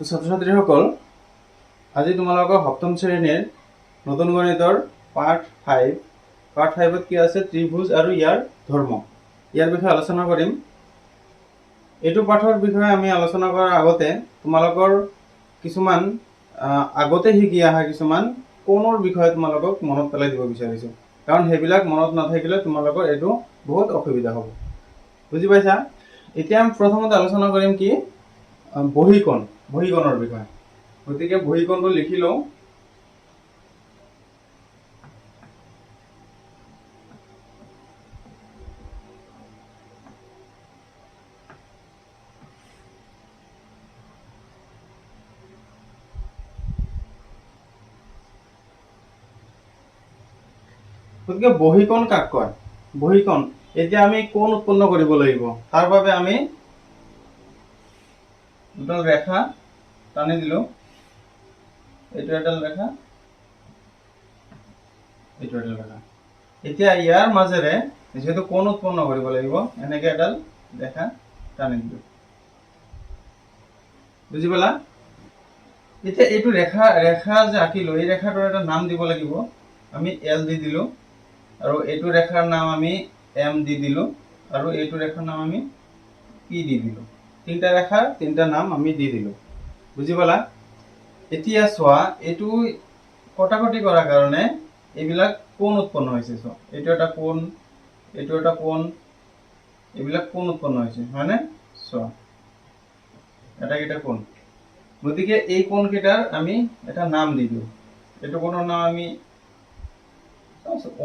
তো ছাত্ৰ-ছাত্ৰীসকল আজি তোমালোকৰ সপ্তম শ্ৰেণীৰ নতুন গণিতৰ পাৰ্ট 5ত কি আছে ত্ৰিভুজ আৰু ইয়াৰ ধৰ্ম ইয়াৰ বিষয়ে আলোচনা কৰিম। এইটো পাঠৰ বিষয়ে আমি আলোচনা কৰাৰ আগতে তোমালোকৰ কিছুমান আগতে শিকি অহা কিছুমান কোণৰ বিষয়ে তোমালোকক মনত পেলাই দিব বিচাৰিছো, কাৰণ সেইবিলাক মনত নাথাকিলে তোমালোকৰ এইটো বহুত অসুবিধা হ'ব। বুজি পাইছা? এতিয়া আমি প্ৰথমতে আলোচনা কৰিম কি বহীকোণৰ বিষয়ে। গতিকে বহীকোণটো লিখি লওঁ। গতিকে বহীকোণ কাক কয়? বহীকোণ এতিয়া আমি কোণ উৎপন্ন কৰিব লাগিব। তাৰ বাবে আমি দুটা ৰেখা টানি দিলো, এইটো এডাল ৰেখা, এইটো এডাল ৰেখা। এতিয়া ইয়াৰ মাজেৰে যেহেতু কোণ উৎপন্ন কৰিব লাগিব, এনেকে এডাল ৰেখা টানি দিলো। বুজি পালা? এতিয়া এইটো ৰেখা যে আঁকিলো, এই ৰেখাটোৰ এটা নাম দিব লাগিব। আমি এল দি দিলো, আৰু এইটো ৰেখাৰ নাম আমি এম দি দিলো, আৰু এইটো ৰেখাৰ নাম আমি পি দি দিলো। তিনিটা ৰেখাৰ তিনিটা নাম আমি দি দিলো। বুজি পালা? এতিয়া চোৱা, এইটো কটাকটি কৰাৰ কাৰণে এইবিলাক কোণ উৎপন্ন হৈছে। চোৱা, এইটো এটা কোণ, এইটো এটা কোণ, এইবিলাক কোণ উৎপন্ন হৈছে, হয়নে? চোৱা, এটা কোণ। গতিকে এই কোণ কেইটাৰ আমি এটা নাম দি দিওঁ। এইটো কোণৰ নাম আমি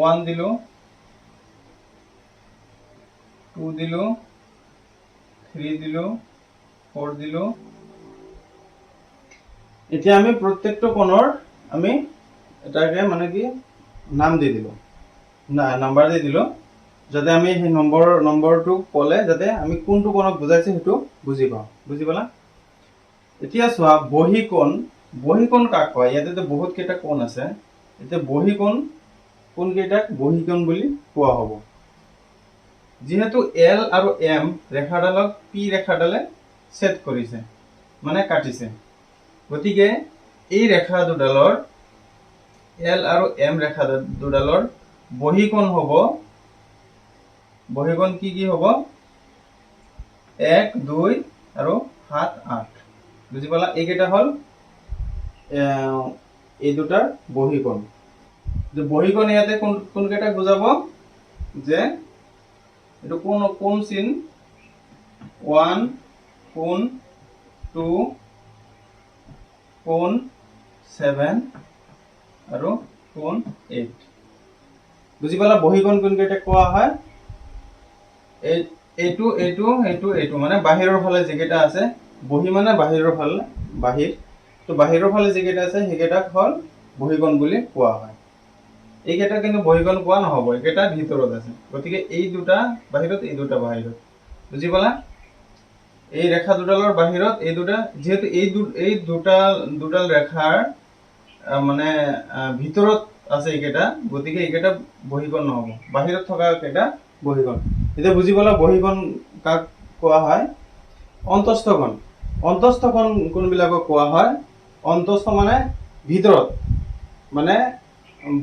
1 দিলো, 2 দিলো, 3 দিলো, 4 দিলো। এতিয়া আমি প্ৰত্যেকটো কোণৰ আমি এটাকে মানে কি নাম দি দিলো, নাম্বাৰ দি দিলো, যাতে আমি সেই নম্বৰটো ক'লে যাতে আমি কোনটো কোণক বুজাইছে সেইটো বুজি পাওঁ। বুজি পালা? এতিয়া চোৱা, বহীকোণ কাক কয়? ইয়াতে বহুত কেইটা কোণ আছে। এতিয়া কোন কেইটাক বহীকোণ বুলি কোৱা হ'ব? যিহেতু এল আৰু এম ৰেখাডালক পি ৰেখাডালে ছেদ কৰিছে, মানে কাটিছে, গতিকে এই ৰেখা দুডালৰ এল আৰু এম ৰেখা দুডালৰ বহীকোণ হ'ব, বহীকোণ কি হ'ব? 1, 2 আৰু 7, 8। বুজি পালা? এইকেইটা হ'ল এই দুটাৰ বহীকোণ। বহীকোণ ইয়াতে কোন কেইটাক বুজাব? যে এইটো কোন চিন 1, কোণ 2, কোণ 7 আৰু কোণ 8। বুজি পালা? বহীকোণ কোন কেইটাক কোৱা হয়? এইটো মানে বাহিৰৰ ফালে যিকেইটা আছে, বহী মানে বাহিৰৰ ফালে, তো বাহিৰৰ ফালে যিকেইটা আছে সেইকেইটাক হ'ল বহীকোণ বুলি কোৱা হয়। এইকেইটা কিন্তু বহীকোণ কোৱা নহ'ব, এইকেইটা ভিতৰত আছে। গতিকে এই দুটা বাহিৰত, এই দুটা বাহিৰত। বুজি পালা? এই ৰেখা দুডালৰ বাহিৰত এই দুটা, যিহেতু এই দুডাল ৰেখাৰ মানে ভিতৰত আছে এইকেইটা, গতিকে এইকেইটা বহীকোণ নহ'ব, বাহিৰত থকা কেইটা বহীকোণ। এতিয়া বুজি পালা বহীকোণ কাক কোৱা হয়? অন্তস্থ কোণ কোনবিলাকক কোৱা হয়? অন্তস্থ মানে ভিতৰত, মানে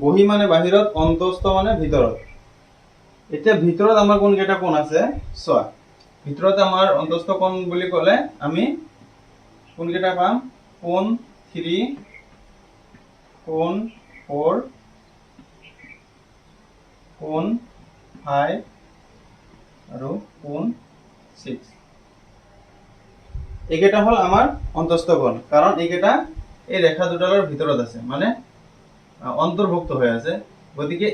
বহী মানে বাহিৰত, অন্তস্থ মানে ভিতৰত। এতিয়া ভিতৰত আমাৰ কোন কেইটা কোণ আছে? চোৱা, ভিতৰত আমাৰ অন্তস্থ কোণ বুলি ক'লে আমি কোন কেইটা পাম? কোণ 3, কোণ 4, কোণ 5 আৰু কোণ 6। এইকেইটা হ'ল আমাৰ অন্তস্থ কোণ, কাৰণ এইকেইটা এই ৰেখা দুডালৰ ভিতৰত আছে, মানে অন্তৰ্ভুক্ত হৈ আছে। গতিকে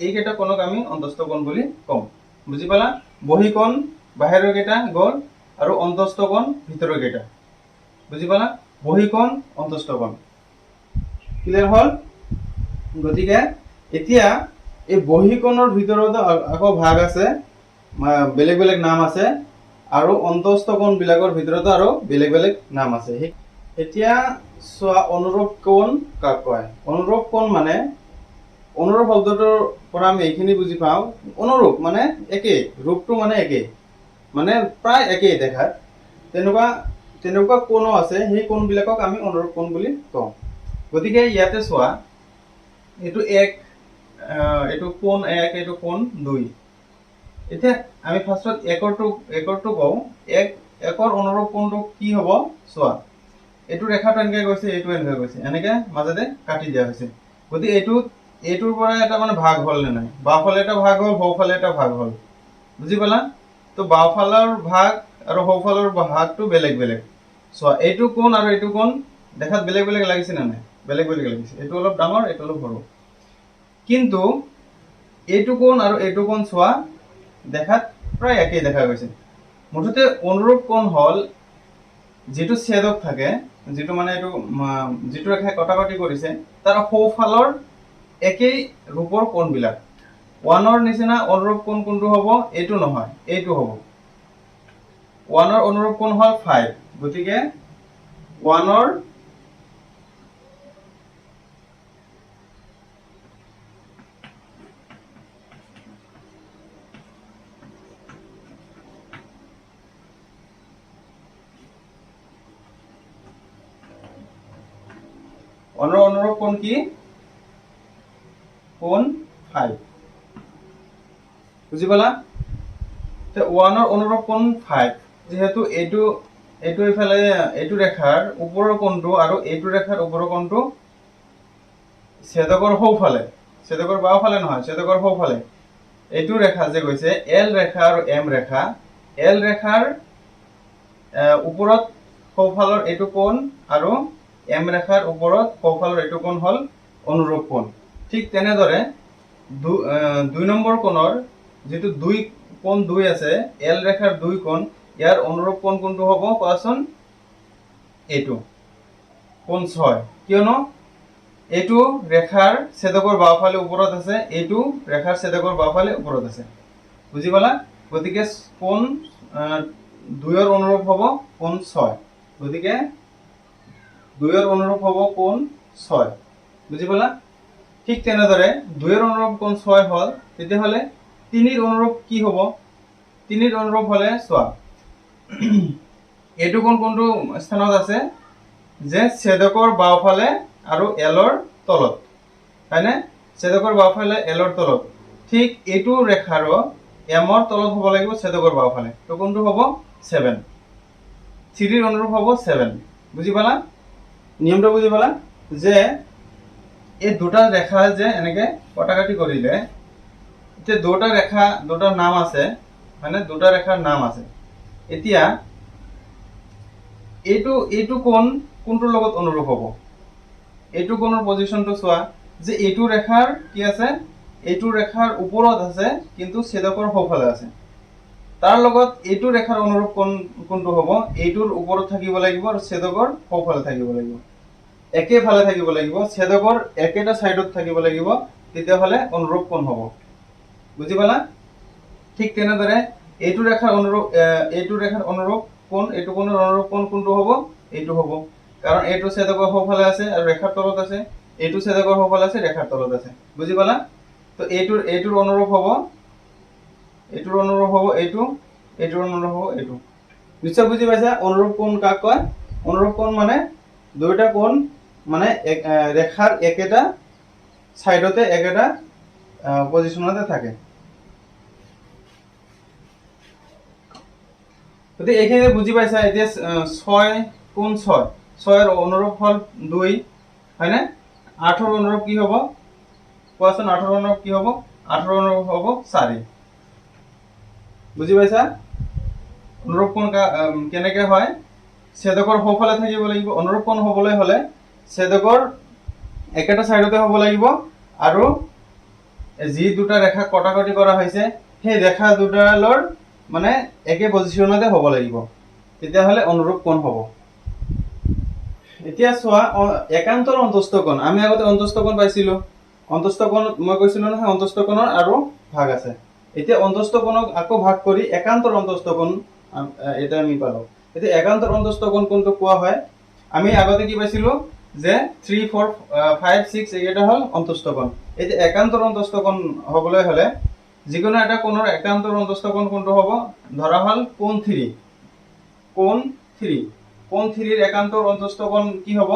এইকেইটা কোণক আমি অন্তস্থ কোণ বুলি কওঁ। বুজি পালা? বহীকোণ বাহিৰৰ কেইটা গ'ল, আৰু অন্তস্থ কোণ ভিতৰৰ কেইটা। বুজি পালা? বহীকোণ, অন্তস্থ কোণ। ক্লিয়াৰ হ'ল? গতিকে এতিয়া এই বহীকোণৰ ভিতৰত আকৌ ভাগ আছে, বেলেগ বেলেগ নাম আছে, আৰু অন্তস্থ কোণ বিলাকৰ ভিতৰতো আৰু বেলেগ বেলেগ নাম আছে। এতিয়া চোৱা, অনুৰূপ কোণ কাক কয়? অনুৰূপ কোণ মানে, অনুৰূপ শব্দটোৰ পৰা আমি এইখিনি বুজি পাওঁ, অনুৰূপ মানে একেই, ৰূপটো মানে একেই, মানে প্ৰায় একেই দেখাত। তেনেকুৱা তেনেকুৱা কোণো আছে, সেই কোণবিলাকক আমি অনুৰূপ কোণ বুলি কওঁ। গতিকে ইয়াতে চোৱা, এইটো এক, এইটো কোণ এক, এইটো কোণ দুই। এতিয়া আমি ফাৰ্ষ্টত একৰটো কওঁ। একৰ অনুৰূপ কোণটো কি হ'ব চোৱা, এইটো ৰেখাটো এনেকৈ গৈছে, এইটো এনেকৈ গৈছে, এনেকৈ মাজতে কাটি দিয়া হৈছে। গতিকে এইটোৰ পৰা এটা মানে ভাগ হ'ল নে নাই, বাওঁফালে এটা ভাগ হ'ল, সোঁফালে এটা ভাগ হ'ল, বুজি পালা? তো বাওঁফালৰ ভাগ আৰু সোঁফালৰ ভাগটো বেলেগ বেলেগ। চোৱা, এইটো কোণ আৰু এইটো কোণ দেখাত বেলেগ বেলেগ লাগিছে নে নাই? বেলেগ বেলেগ লাগিছে। এইটো অলপ ডাঙৰ, এইটো অলপ সৰু। কিন্তু এইটো কোণ আৰু এইটো কোণ চোৱা, দেখাত প্ৰায় একেই দেখা গৈছে। মুঠতে অনুৰূপ কোণ হ'ল যিটো ছেদক থাকে, যিটো মানে এইটো যিটো ৰেখাই কটাকটি কৰিছে, তাৰ সোঁফালৰ একেই ৰূপৰ কোণবিলাক। ওৱানৰ নিচিনা অনুৰূপ কোণ কোনটো হ'ব? এইটো নহয়, এইটো হ'ব। ওৱানৰ অনুৰূপ কোণ হ'ল 5। গতিকে ওৱানৰ অনুৰূপ কোণ কি? কোণ 5, বুজি পালা? ওৱানৰ অনুৰূপ কোণ 5, যিহেতু এইটো এইফালে এইটো ৰেখাৰ ওপৰৰ কোণটো আৰু এইটো ৰেখাৰ ওপৰৰ কোণটো ছেদকৰ সোঁফালে, ছেদকৰ বাওঁফালে নহয়, ছেদকৰ সোঁফালে এইটো ৰেখা যে গৈছে, এল ৰেখা আৰু এম ৰেখা, এল ৰেখাৰ ওপৰত সোঁফালৰ এইটো কোণ আৰু এম ৰেখাৰ ওপৰত সোঁফালৰ এইটো কোণ হ'ল অনুৰূপ কোণ। ঠিক তেনেদৰে 2 নম্বৰ কোণৰ যিটো কোণ 2 আছে, এল ৰেখাৰ 2 কোণ, ইয়াৰ অনুৰূপ কোণ কোনটো হ'ব কোৱাচোন? এইটো কোণ 6। কিয়নো এইটো ৰেখাৰ ছেদকৰ বাওঁফালে ওপৰত আছে, এইটো ৰেখাৰ ছেদকৰ বাওঁফালে ওপৰত আছে, বুজি পালা? গতিকে কোণ 2ৰ অনুৰূপ হ'ব কোণ 6। গতিকে 2ৰ অনুৰূপ হ'ব কোণ 6, বুজি পালা? ঠিক তেনেদৰে 2ৰ অনুৰূপ কোণ 6 হ'ল, তেতিয়াহ'লে 3ৰ অনুৰূপ কি হ'ব? 3ৰ অনুৰূপ হ'লে চোৱা, এইটো কোণ কোনটো স্থানত আছে? যে ছেদকৰ বাওঁফালে আৰু এলৰ তলত, হয়নে? ছেদকৰ বাওঁফালে এলৰ তলত। ঠিক এইটো ৰেখাৰো এমৰ তলত হ'ব লাগিব ছেদকৰ বাওঁফালে। তো কোনটো হ'ব? 7। 3ৰ অনুৰূপ হ'ব 7, বুজি পালা? নিয়মটো বুজি পালা? যে এই দুটা ৰেখা যে এনেকে কটাকটি কৰিলে, এতিয়া দুটা ৰেখা, দুটাৰ নাম আছে, মানে দুটা ৰেখাৰ নাম আছে। এতিয়া এইটো কোণ কোনটোৰ লগত অনুৰূপ হ'ব? এইটো কোণৰ পজিশনটো চোৱা, যে এইটো ৰেখাৰ কি আছে? এইটো ৰেখাৰ ওপৰত আছে, কিন্তু ছেদকৰ সোঁফালে আছে। তাৰ লগত এইটো ৰেখাৰ অনুৰূপ কোণ কোনটো হ'ব? এইটোৰ ওপৰত থাকিব লাগিব আৰু ছেদকৰ সোঁফালে থাকিব লাগিব, একেফালে থাকিব লাগিব, ছেদকৰ একেটা সাইডত থাকিব লাগিব, তেতিয়াহ'লে অনুৰূপ কোণ হ'ব, বুজি পালা? ঠিক তেনেদৰে এইটো ৰেখাৰ অনুৰূপ কোণ, এইটো কোণৰ অনুৰূপ কোণ কোনটো হ'ব? এইটো হ'ব, কাৰণ এইটো ছেদকৰ সোঁফালে আছে আৰু ৰেখাৰ তলত আছে, এইটো ছেদকৰ সোঁফালে আছে, ৰেখাৰ তলত আছে, বুজি পালা? তো এইটোৰ অনুৰূপ হ'ব, এইটোৰ অনুৰূপ হ'ব এইটো, এইটোৰ অনুৰূপ হ'ব এইটো। নিশ্চয় বুজি পাইছা অনুৰূপ কোণ কাক কয়? অনুৰূপ কোণ মানে দুইটা কোণ মানে ৰেখাৰ একেটা সাইডতে একেটা পজিশনতে থাকে। গতিকে এইখিনি বুজি পাইছা। এতিয়া 6 কোণ 6, 6ৰ অনুৰূপ হ'ল 2, হয়নে? 8ৰ অনুৰূপ কি হ'ব কোৱাচোন? 8ৰ অনুৰূপ কি হ'ব? 8ৰ অনুৰূপ হ'ব 4, বুজি পাইছা? অনুৰূপ কোণ কেনেকে হয়? ছেদকৰ সোঁফালে থাকিব লাগিব। অনুৰূপ কোণ হ'বলৈ হ'লে ছেদকৰ একেটা সাইডতে হ'ব লাগিব আৰু যি দুটা ৰেখা কটাকটি কৰা হৈছে সেই ৰেখা দুডালৰ মানে একে পজিশনতে হ'ব লাগিব, তেতিয়াহ'লে অনুৰূপ কোণ হ'ব। এতিয়া চোৱা, একান্তৰ অন্তস্থ কোণ। আমি আগতে অন্তস্থ কোণ পাইছিলো। অন্তস্থ কোণত মই কৈছিলো নহয়, অন্তস্থ কোণৰ আৰু ভাগ আছে। এতিয়া অন্তস্থ কোণক আকৌ ভাগ কৰি একান্তৰ অন্তস্থ কোণ এটা আমি পালো। এতিয়া একান্তৰ অন্তস্থ কোণ কোনটো কোৱা হয়? আমি আগতে কি পাইছিলো? যে 3, 4, 5, 6 এইকেইটা হ'ল অন্তস্থ কোণ। এতিয়া একান্তৰ অন্তস্থ কোণ হ'বলৈ হ'লে যিকোনো এটা কোণৰ একান্তৰ অন্তস্থ কোণ কোনটো হ'ব? ধৰা হ'ল কোণ 3, কোণ 3, কোণ 3 ৰ একান্তৰ অন্তস্থ কোণ কি হ'ব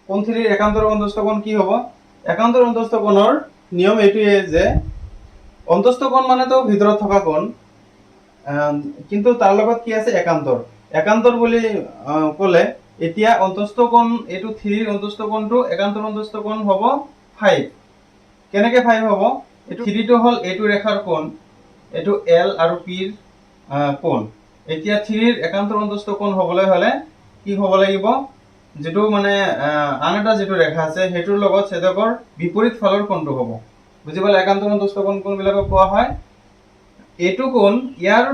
কোণ 3 ৰ একান্তৰ অন্তস্থ কোণ কি হ'ব একান্তৰ অন্তস্থ কোণৰ নিয়ম এইটোৱে যে অন্তস্থ কোণ মানে তো ভিতৰত থকা কোণ কিন্তু তাৰ লগত কি আছে একান্তৰ বুলি ক'লে এতিয়া অন্তস্থ কোণ এইটো 3 ৰ অন্তস্থ কোণটো একান্তৰ অন্তস্থ কোণ হ'ব 5 কেনেকে 5 হ'ব এইটো 3 টো হ'ল এইটো ৰেখাৰ কোণ এইটো L আৰু P ৰ কোণ এতিয়া 3 ৰ একান্তৰ অন্তস্থ কোণ হ'বলৈ হলে কি হ'ব লাগিব যেটো মানে আন এটা যেটো ৰেখা আছে হেতুৰ লগত ছেদকৰ বিপৰীত ফলৰ কোণটো হ'ব বুজি পালে একান্তৰ অন্তস্থ কোণ কোনবিলাকক কোৱা হয় এইটো কোণ ইয়াৰ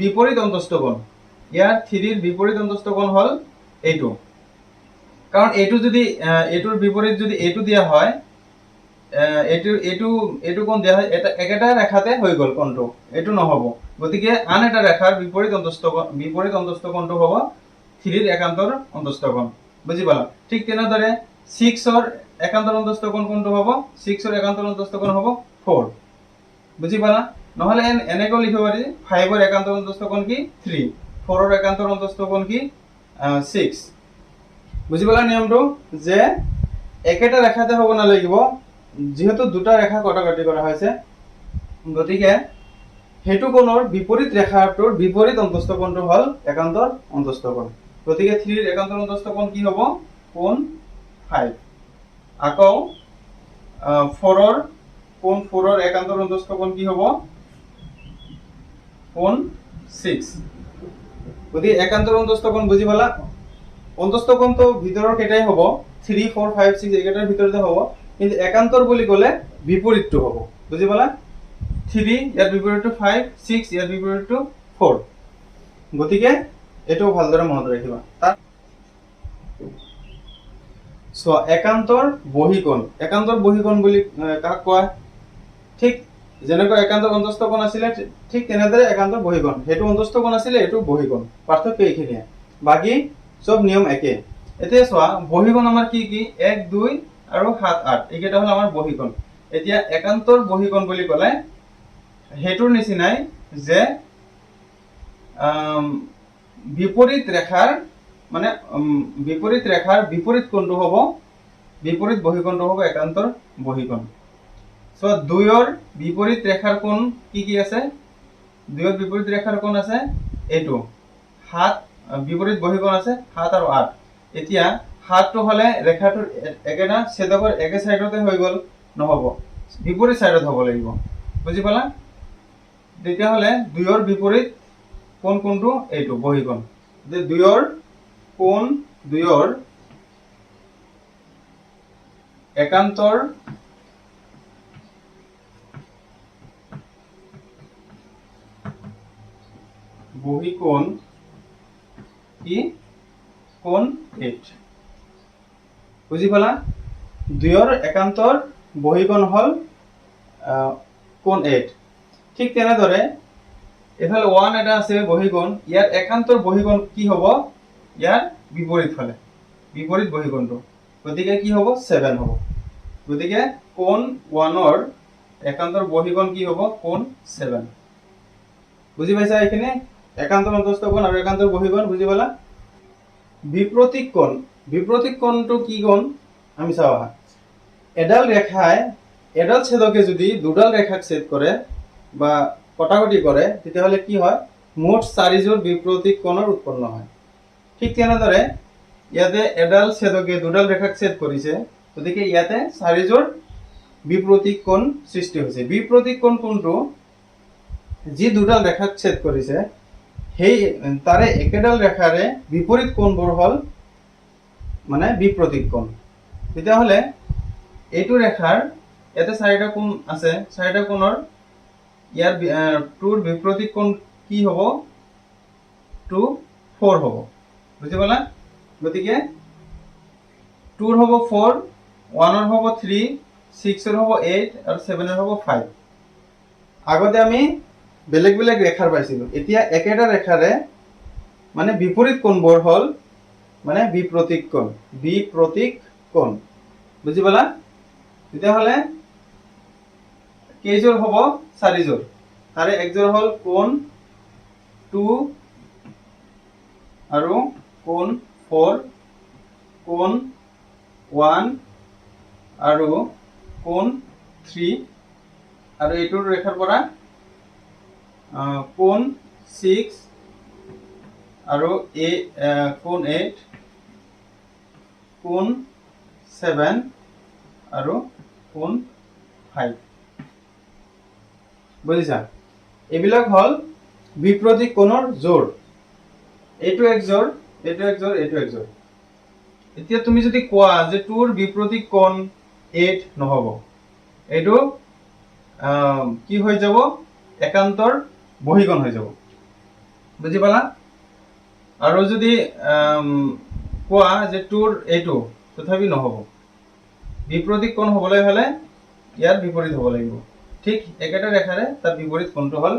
বিপৰীত অন্তস্থ কোণ ইয়াৰ 3 ৰ বিপৰীত অন্তস্থ কোণ হ'ল এইটো কাৰণ এইটো যদি এইটোৰ বিপৰীত যদি এইটো দিয়া হয় এইটো কোণ দিয়া হয় এটা একেটা ৰেখাতে হৈ গল কোণটো এইটো নহব গতিকে আন এটা ৰেখাৰ বিপৰীত অন্তস্থ কোণটো হ'ব 3 ৰ একান্তৰ অন্তস্থ কোণ বুজি পালা ঠিক তেনেদৰে 6 ৰ একান্তৰ অন্তস্থ কোণ কোনটো হ'ব 6 ৰ একান্তৰ অন্তস্থ কোণ হ'ব 4 বুজি পালা নহলে এনেকৈ লিখিব পাৰি 5 ৰ একান্তৰ অন্তস্থ কোণ কি 3 4 ৰ একান্তৰ অন্তস্থ কোণ কি 6 বুজি পালা নিয়মটো যে একেটা ৰেখাতে হ'ব নালাগিব যেহেতু দুটা ৰেখা কটাকটি কৰা হৈছে গতিকে হেতু কোণৰ বিপৰীত ৰেখাটোৰ বিপৰীত অন্তস্থ কোণটো হ'ল একান্তৰ অন্তস্থ কোণ গতিকে 3 ৰ একান্তৰ অন্তস্থ কোণ কি হ'ব কোণ 5 আকৌ 4 ৰ কোণ 4 ৰ একান্তৰ অন্তস্থ কোণ কি হ'ব কোণ 6 গতিকে একান্তৰ অন্তস্থ কোণ বুজি পালা অন্তস্থ কোণ তো ভিতৰৰ কেইটাই হ'ব 3 4 5 6 একেটাৰ ভিতৰতে হ'ব কিন্তু একান্তৰ বুলি ক'লে বিপৰীতটো হ'ব বুজি পালা 3 ইয়াৰ বিপৰীতটো 5 6 ইয়াৰ বিপৰীতটো 4 গতিকে এটো ভালদৰে মনত ৰাখিবা সো একান্তৰ বহিকোণ বুলি কাক কয় ঠিক যেনেকৈ একান্তৰ অন্তস্থ কোণ আছিল ঠিক তেনেদৰে একান্তৰ বহিকোণ হেতু অন্তস্থ কোণ আছিল এটো বহিকোণ পাৰ্থক্য এইখিনিয়ে বাকি সব নিয়ম একে এতিয়া চোৱা বহিকোণ আমাৰ কি কি 1 2 আৰু 7 8 এইকেইটা হল আমাৰ বহিকোণ এতিয়া একান্তৰ বহিকোণ বুলি ক'লে হেতুৰ নিচিনাই যে বিপৰীত ৰেখাৰ মানে বিপৰীত ৰেখাৰ বিপৰীত কোণটো হ'ব বিপৰীত বহিকোণটো হ'ব একান্তৰ বহিকোণ সো 2 ৰ বিপৰীত ৰেখাৰ কোণ কি আছে 2 ৰ বিপৰীত ৰেখাৰ কোণ আছে এইটো 7 বিপৰীত বহিকোণ আছে 7 আৰু 8 এতিয়া 7 টো হলে ৰেখাটোৰ একেটা ছেদকৰ একে সাইডতে হৈ গল নহব বিপৰীত সাইডত হ'ব লাগিব বুজি পালা তেতিয়া হলে 2 ৰ বিপৰীত কোণ কোনটো এইটো বহিকোণ যে 2 ৰ কোণ 2 ৰ একান্তৰ বহিকোণ কি কোণ 8 বুজি পালা 2 ৰ একান্তৰ বহিকোণ হল কোণ 8 ঠিক তেনেদৰে এফালে 1 এটা আছে বহিকোণ ইয়াৰ একান্তৰ বহিকোণ কি হ'ব ইয়াৰ বিপৰীত ফালে বিপৰীত বহিকোণটো গতিকে কি হ'ব 7 হ'ব গতিকে কোণ 1 ৰ একান্তৰ বহিকোণ কি হ'ব কোণ 7 বুজি পাইছা এইখিনি একান্তৰ অন্তস্থ কোণ আৰু একান্তৰ বহিকোণ বুজি পালা বিপ্ৰতীক কোণটো কি কোণ আমি চাও আহা এডাল ৰেখায় এডাল ছেদকে যদি দুডাল ৰেখাক ছেদ কৰে বা কটাকটি কৰে তেতিয়াহলে কি হয় মোট 4 জোৰ বিপ্ৰতীক কোণৰ উৎপন্ন হয় ঠিক তেনেদৰে ইয়াতে এডাল ছেদকে দুডাল ৰেখাক ছেদ কৰিছে গতিকে ইয়াতে 4 জোৰ বিপ্ৰতীক কোণ সৃষ্টি হৈছে বিপ্ৰতীক কোণ কোনটো যি দুডাল ৰেখাক ছেদ কৰিছে সেই তাৰে একেডাল ৰেখাৰে বিপৰীত কোণবোৰ হল মানে বিপ্ৰতীক কোণ তেতিয়াহলে এইটো ৰেখাৰ ইয়াতে 4টা কোণ আছে 4টা কোণৰ ইয়াৰ 2 ৰ বিপৰীত কোণ কি হ'ব 2 4 হ'ব বুজি পালা গতিকে 2 ৰ হ'ব 4 1 ৰ হ'ব 3 6 ৰ হ'ব 8 আৰু 7 ৰ হ'ব 5 আগতে আমি বেলেগ বেলেগ ৰেখাৰ পাইছিলো এতিয়া একেটা ৰেখাৰে মানে বিপৰীত কোণবোৰ হল মানে বিপ্ৰতীক কোণ, বিপ্ৰতীক কোণ। বুজি পালা? তেতিয়াহ'লে কেইযোৰ হ'ব? 4যোৰ। তাৰে একযোৰ হ'ল কোণ 2 আৰু কোণ 4, কোণ 1 আৰু কোণ 3, আৰু এইটোৰ ৰেখাৰ পৰা কোণ 6 আৰু কোণ 8, কোণ 7 আৰু কোণ 5। বুজিছা? এইবিলাক হ'ল বিপ্ৰতীক কোণৰ জোৰ। এইটো একযোৰ, এইটো একযোৰ, এইটো একযোৰ। এতিয়া তুমি যদি কোৱা যে তোৰ বিপ্ৰতীক কোণ 8 নহ'ব, এইটো কি হৈ যাব? একান্তৰ বহীকোণ হৈ যাব। বুজি পালা? আৰু যদি কোৱা যে তোৰ এইটো, তথাপি নহ'ব। বিপ্ৰতীক কোণ হ'বলৈ হ'লে ইয়াৰ বিপৰীত হ'ব লাগিব। ঠিক একেটা ৰেখাৰে তাৰ বিপৰীত কোণটো হ'ল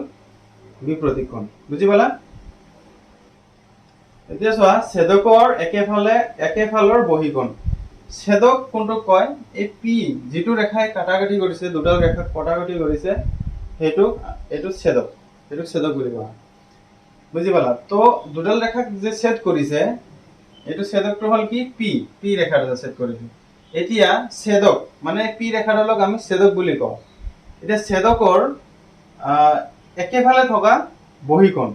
বিপ্ৰতীক কোণ। বুজি পালা? এতিয়া চোৱা, ছেদকৰ একেফালৰ বহীকোণ। ছেদক কোনটোক কয়? এই পি যিটো ৰেখাই কাটাকাটি কৰিছে, দুডাল ৰেখাক কটাকাটি কৰিছে, এইটো ছেদক, এইটোক ছেদক বুলি কোৱা হয়। বুজি পালা? তো দুডাল ৰেখাক যে ছেদ কৰিছে, এইটো ছেদকটো হ'ল কি? পি ৰেখাটো ছেদ কৰিছে। এতিয়া ছেদক মানে পি ৰেখাডালক আমি ছেদক বুলি কওঁ। এতিয়া ছেদকৰ একেফালে থকা বহীকোণ,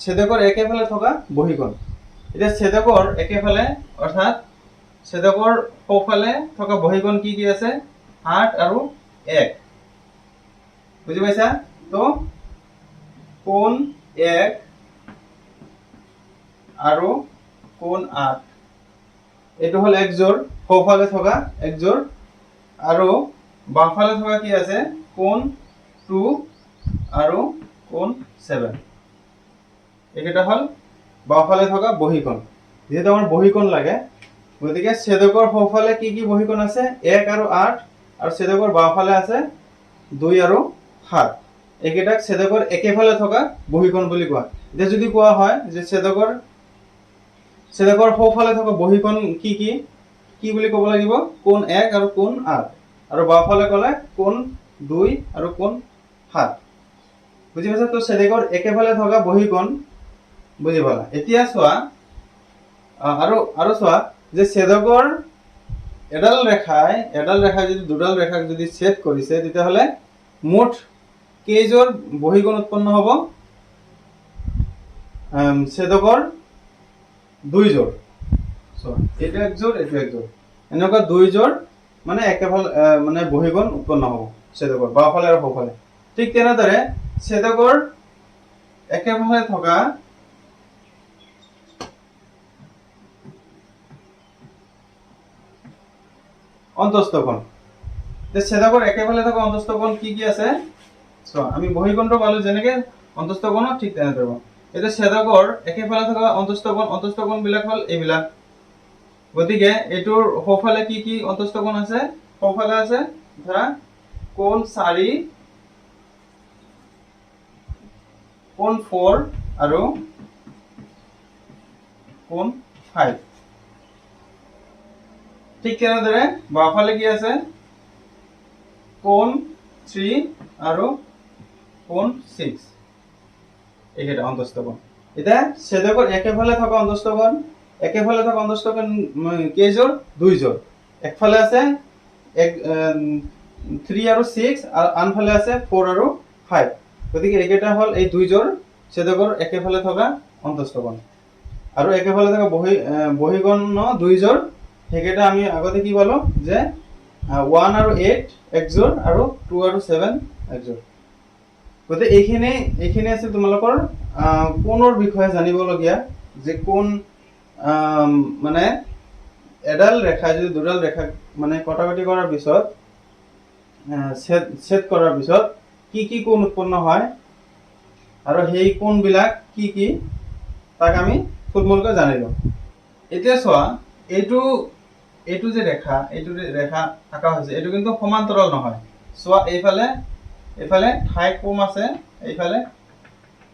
ছেদকৰ একেফালে থকা বহীকোণ। এতিয়া ছেদকৰ একেফালে অৰ্থাৎ ছেদকৰ সোঁফালে থকা বহীকোণ কি কি আছে? 8 আৰু 1। বুজি পাইছা? তো কোণ 1 আৰু কোণ 8, এইটো হ'ল একযোৰ, সোঁফালে থকা একযোৰ। আৰু বাওঁফালে থকা কি আছে? কোণ 2 আৰু কোণ 7। এইকেইটা হ'ল বাওঁফালে থকা বহীকোণ। যিহেতু আমাৰ বহীকোণ লাগে, গতিকে ছেদকৰ সোঁফালে কি কি বহীকোণ আছে? 1 আৰু 8, আৰু ছেদকৰ বাওঁফালে আছে 2 আৰু 7। এইকেইটাক ছেদকৰ একেফালে থকা বহীকোণ বুলি কোৱা। এতিয়া যদি কোৱা হয় যে ছেদকৰ সোঁফালে থকা বহীকোণ কি কি বুলি ক'ব লাগিব? কোণ 1 আৰু কোণ 8, আৰু বাওঁফালে ক'লে কোণ 2 আৰু কোণ 7। বুজি পাইছা? তো ছেদকৰ একেফালে থকা বহীকোণ। বুজি পালা? এতিয়া চোৱা, আৰু চোৱা যে ছেদকৰ এডাল ৰেখাই যদি দুডাল ৰেখাক যদি ছেদ কৰিছে, তেতিয়াহ'লে মুঠ কেইযোৰ বহীকোণ উৎপন্ন হ'ব? ছেদকৰ 2যোৰ। চোৱা, এইটো একযোৰ, এইটো একযোৰ, এনেকুৱা 2যোৰ মানে একেফালে মানে বহীকোণ উৎপন্ন হ'ব ছেদকৰ বাওঁফালে আৰু সোঁফালে। ঠিক তেনেদৰে ছেদকৰ একেফালে থকা অন্তস্থ কোণ। ছেদকৰ একেফালে থকা অন্তস্থ কোণ কি কি আছে? চোৱা, আমি বহীকোণটো পালো যেনেকে অন্তস্থ কোণো ঠিক তেনেদৰে। এতিয়া ছেদকৰ একেফালে থকা অন্তস্থ কোণ বিলাক হ'ল এইবিলাক। গতিকে এইটোৰ সোঁফালে কি কি অন্তস্থ কোণ আছে? সোঁফালে আছে ধৰা কোণ 4, কোণ 4 আৰু কোণ 5। ঠিক তেনেদৰে বাওঁফালে কি আছে? কোণ 3 আৰু কোণ 6। এইকেইটা অন্তস্থ কোণ। এতিয়া ছেদকৰ একেফালে থকা অন্তস্থ কোণ কেইযোৰ? 2যোৰ। একফালে আছে 3 আৰু 6, আৰু আনফালে আছে 4 আৰু 5। গতিকে এইকেইটা হ'ল এই 2যোৰ ছেদকৰ একেফালে থকা অন্তস্থ কোণ। আৰু একেফালে থকা বহীকোণ 2যোৰ, সেইকেইটা আমি আগতে কি পালো যে 1 আৰু 8 একযোৰ, আৰু 2 আৰু 7 একযোৰ। গতিকে এইখিনি আছে তোমালোকৰ কোণৰ বিষয়ে জানিবলগীয়া, যে কোণ মানে এডাল ৰেখা যদি দুডাল ৰেখা মানে কটাকটি কৰাৰ পিছত ছেদ কৰাৰ পিছত কি কি কোণ উৎপন্ন হয়, আৰু সেই কোণবিলাক কি কি তাক আমি থুলমূলকৈ জানিলো। এতিয়া চোৱা, এইটো যে ৰেখা আঁকা হৈছে, এইটো কিন্তু সমান্তৰাল নহয়। চোৱা, এইফালে ঠাই কম আছে, এইফালে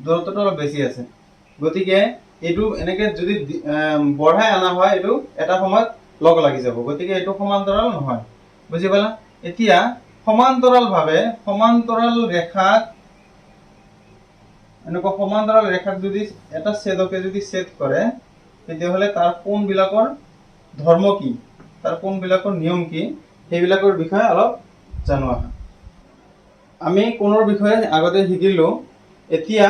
দূৰত্বটো অলপ বেছি আছে। গতিকে এইটো এনেকে যদি বঢ়াই অনা হয় এইটো এটা সময়ত লগ লাগি যাব, গতিকে এইটো সমান্তৰাল নহয়। বুজি পালা? এতিয়া সমান্তৰালভাৱে সমান্তৰাল ৰেখাক এনেকুৱা সমান্তৰাল ৰেখাক যদি এটা ছেদকে যদি ছেদ কৰে তেতিয়াহ'লে তাৰ কোণবিলাকৰ ধৰ্ম কি, তাৰ কোণবিলাকৰ নিয়ম কি, সেইবিলাকৰ বিষয়ে অলপ জানো আহা। আমি কোণৰ বিষয়ে আগতে শিকিলো। এতিয়া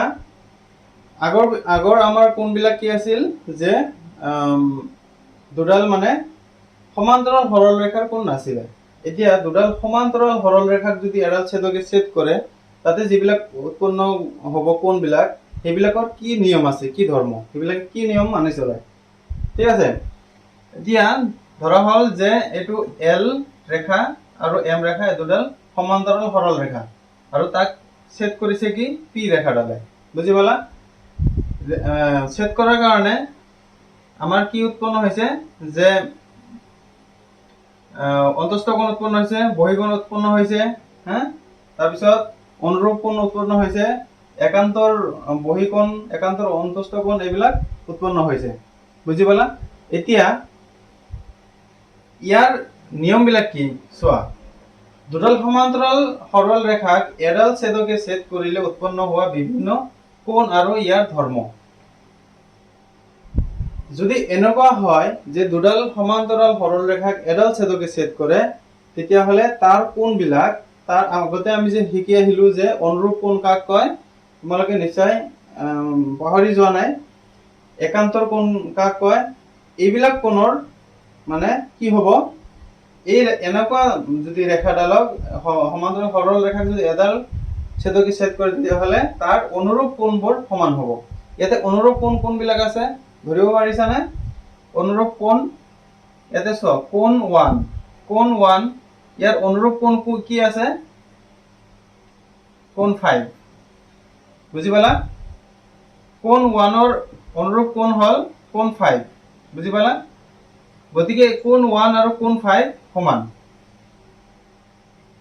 আগৰ আমাৰ কোণবিলাক কি আছিল যে দুডাল মানে সমান্তৰাল সৰল ৰেখাৰ কোণ নাছিলে। এতিয়া দুডাল সমান্তৰাল সৰল ৰেখাক যদি এডাল ছেদকে ছেদ কৰে তাতে যিবিলাক উৎপন্ন হ'ব কোণবিলাক সেইবিলাকৰ কি নিয়ম আছে, কি ধৰ্ম, সেইবিলাক কি নিয়ম মানি চলায়। ঠিক আছে? এতিয়া ধৰা হ'ল যে এইটো এল ৰেখা আৰু এম ৰেখা এই দুডাল সমান্তৰাল সৰল ৰেখা আৰু তাক ছেদ কৰিছে কি পি ৰেখাডালে। বুজি পালা? ছেদ কৰাৰ কাৰণে আমাৰ কি উৎপন্ন হৈছে যে অন্তস্থ কোণ উৎপন্ন হৈছে, বহিকোণ উৎপন্ন হৈছে, হা, তাৰপিছত অনুৰূপ কোণ উৎপন্ন হৈছে, একান্তৰ বহিকোণ, একান্তৰ অন্তস্থ কোণ এইবিলাক উৎপন্ন হৈছে। বুজি পালা? এতিয়া ইয়াৰ নিয়মবিলাক কি চোৱা। দুডাল সমান্তৰাল সৰল ৰেখাক এডাল ছেদকে ছেদ কৰিলে উৎপন্ন হোৱা বিভিন্ন কোণ আৰু ইয়াৰ ধৰ্ম। যদি এনেকুৱা হয় যে দুডাল সমান্তৰাল সৰল ৰেখাক এডাল ছেদকে ছেদ কৰে তেতিয়াহ'লে তাৰ কোণবিলাক, তাৰ আগতে আমি যে শিকি আহিলো যে অনুৰূপ কোণ কাক কয়, তোমালোকে নিশ্চয় পাহৰি যোৱা নাই। একান্তৰ কোণ কাক কয়, এইবিলাক কোণৰ মানে কি হ'ব, এই এনেকুৱা যদি ৰেখাডালক সমান্তৰাল সৰল ৰেখাক যদি এডাল ছেদকে ছেদ কৰে তেতিয়াহ'লে তাৰ অনুৰূপ কোণবোৰ সমান হ'ব। ইয়াতে অনুৰূপ কোণ কোনবিলাক আছে ধৰিব পাৰিছানে? অনুৰূপ কোণ ইয়াতে চোৱা, কোণ 1, কোণ 1 ইয়াৰ অনুৰূপ কোণ কি আছে? কোণ 5। বুজি পালা? কোণ 1ৰ অনুৰূপ কোণ হ'ল কোণ 5। বুজি পালা? গতিকে কোণ 1 আৰু কোণ 5 সমান।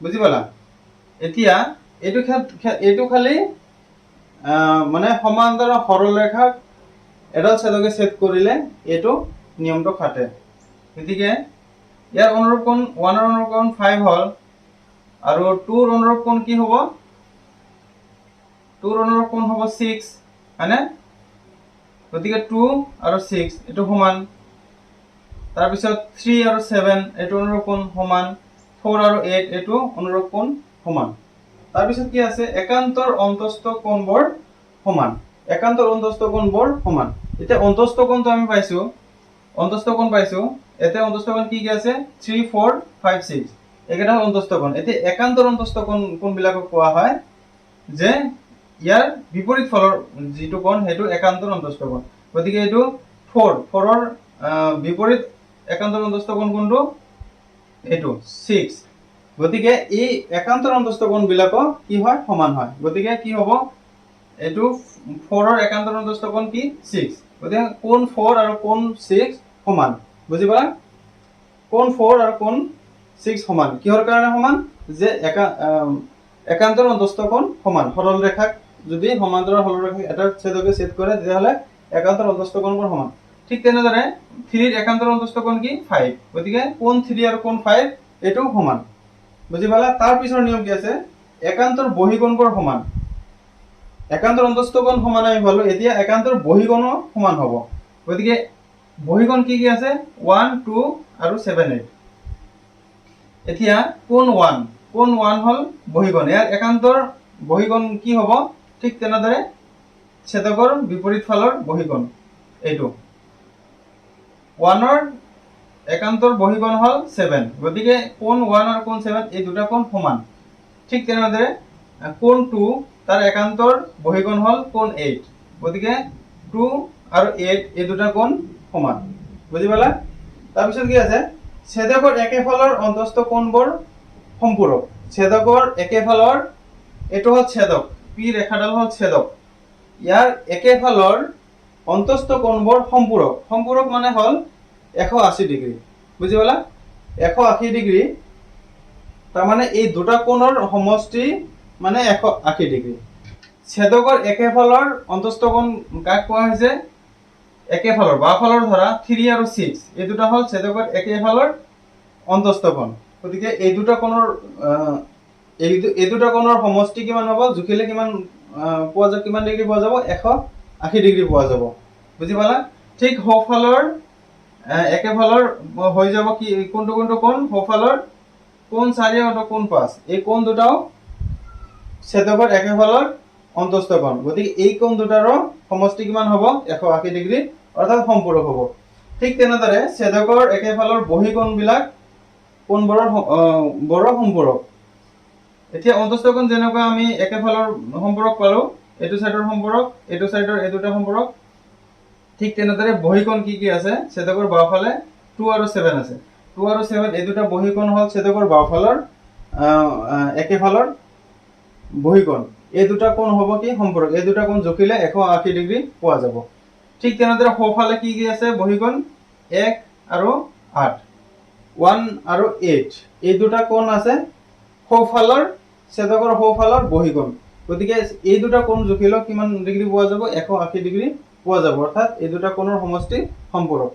বুজি পালা? এতিয়া এইটো খালি মানে সমান্তৰাল সৰল ৰেখাক এডাল ছেদকে ছেদ কৰিলে এইটো নিয়মটো খাটে। গতিকে ইয়াৰ অনুৰূপ কোণ 1ৰ অনুৰূপ কোণ 5 হ'ল আৰু 2ৰ অনুৰূপ কোণ কি হ'ব? 2ৰ অনুৰূপ কোণ হ'ব 6, হয়নে? গতিকে 2 আৰু 6 এইটো সমান। তাৰপিছত 3 আৰু 7 এইটো অনুৰূপ কোণ সমান। 4 আৰু 8 এইটো অনুৰূপ কোণ সমান। তাৰপিছত কি আছে? একান্তৰ অন্তস্থ কোণবোৰ সমান। একান্তৰ অন্তস্থ কোণবোৰ সমান। এতিয়া অন্তস্থ কোণটো আমি পাইছো, অন্তস্থ কোণ পাইছো। এতিয়া অন্তস্থ কোণ কি কি আছে? 3, 4, 5, 6 একেটা অন্তস্থ কোণ। এতিয়া একান্তৰ অন্তস্থ কোণবিলাকক কোৱা হয় যে ইয়াৰ বিপৰীত ফলৰ যিটো কোণ সেইটো একান্তৰ অন্তস্থ কোণ। গতিকে এইটো 4ৰ বিপৰীত একান্তৰ অন্তস্থ কোণ কোনটো? এইটো 6। গতিকে এই একান্তৰ অন্তস্থ কোণবিলাকক কি হয়? সমান হয়। গতিকে কি হ'ব? এইটো 4ৰ একান্তৰ অন্তস্থ কোণ কি? 6। গতিকে কোণ 4 আৰু কোণ 6 সমান। বুজি পালা? কোণ 4 আৰু কোণ 6 সমান। কিহৰ কাৰণে সমান? যে একান্তৰ অন্তস্থ কোণ সমান। সৰল ৰেখাক যদি সমান্তৰাল সৰল ৰেখাক এটা ছেদকে ছেদ কৰে তেতিয়াহ'লে একান্তৰ অন্তস্থ কোণবোৰ সমান। ঠিক তেনেদৰে 3ৰ একান্তৰ অন্তস্থ কোণ কি? 5। গতিকে কোণ 3 আৰু কোণ 5 এইটো সমান। বুজি পালা? তাৰ পিছৰ নিয়ম কি আছে? একান্তৰ বহিকোণবোৰ সমান। একান্তৰ অন্তস্থ কোণ সমান আমি পালো, এতিয়া একান্তৰ বহিকোণো সমান হ'ব। গতিকে বহিকোণ কি কি আছে? 1, 2 আৰু 7, 8। এতিয়া কোণ 1, কোণ 1 হ'ল বহিকোণ। ইয়াৰ একান্তৰ বহিকোণ কি হ'ব? ঠিক তেনেদৰে ছেদকৰ বিপৰীত ফালৰ বহিকোণ এইটো। 1ৰ একান্তৰ বহিকোণ হ'ল 7। গতিকে কোণ 1 আৰু কোণ 7 এই দুটা কোণ সমান। ঠিক তেনেদৰে কোণ 2 তাৰ একান্তৰ বহিকোণ হ'ল কোণ 8। গতিকে 2 আৰু 8 এই দুটা কোণ সমান। বুজি পালা? তাৰপিছত কি আছে? ছেদকৰ একেফালৰ অন্তস্থ কোণবোৰ সম্পূৰক। ছেদকৰ একেফালৰ এইটো হ'ল ছেদক, পি ৰেখাডাল হ'ল ছেদক। ইয়াৰ একেফালৰ অন্তস্থ কোণবোৰ সম্পূৰক। সম্পূৰক মানে হ'ল 180 ডিগ্ৰী। বুজি পালা? 180 ডিগ্ৰী তাৰমানে এই দুটা কোণৰ সমষ্টি মানে 180 ডিগ্ৰী। ছেদকৰ একেফালৰ অন্তস্থ কোণ কাক কোৱা হৈছে? একেফালৰ বাওঁফালৰ ধৰা 3 আৰু 6 এই দুটা হ'ল ছেদকৰ একেফালৰ অন্তস্থ কোণ গতিকে এই দুটা কোণৰ এই দুটা কোণৰ সমষ্টি কিমান হ'ব জুখিলে কিমান পোৱা যাব কিমান ডিগ্ৰী পোৱা যাব 180 ডিগ্ৰী পোৱা যাব বুজি পালা ঠিক সোঁফালৰ একেফালৰ হৈ যাব কি কোনটো কোনটো কোণ সোঁফালৰ কোণ 4 আৰু কোণ 5 এই কোণ দুটাও ছেদকৰ একেফালৰ অন্তস্থ কোণ গতিকে এই কোণ দুটাৰো সমষ্টি কিমান হ'ব 180 ডিগ্ৰী অৰ্থাৎ সম্পূৰক হ'ব ঠিক তেনেদৰে ছেদকৰ একেফালৰ বহিকোণবিলাক কোণবোৰৰ বৰ সম্পূৰক এতিয়া অন্তস্থ কোণ যেনেকৈ আমি একেফালৰ সম্পূৰক পালো এইটো সাইডৰ সম্পূৰক এইটো সাইডৰ এই দুটা সম্পূৰক ঠিক তেনেদৰে বহিকোণ কি কি আছে ছেদকৰ বাওঁফালে 2 আৰু 7 আছে 2 আৰু 7 এই দুটা বহিকোণ হ'ল ছেদকৰ বাওঁফালৰ একেফালৰ বহিকোণ এই দুটা কোণ হ'ব কি সম্পূৰক এই দুটা কোণ জুখিলে 180 ডিগ্ৰী পোৱা যাব ঠিক তেনেদৰে সোঁফালে কি কি আছে বহিকোণ 1 আৰু 8 1 আৰু 8 এই দুটা কোণ আছে সোঁফালৰ ছেদকৰ সোঁফালৰ বহিকোণ গতিকে এই দুটা কোণ জুখিলে কিমান ডিগ্ৰী পোৱা যাব 180 ডিগ্ৰী পোৱা যাব অৰ্থাৎ এই দুটা কোণৰ সমষ্টি সম্পূৰক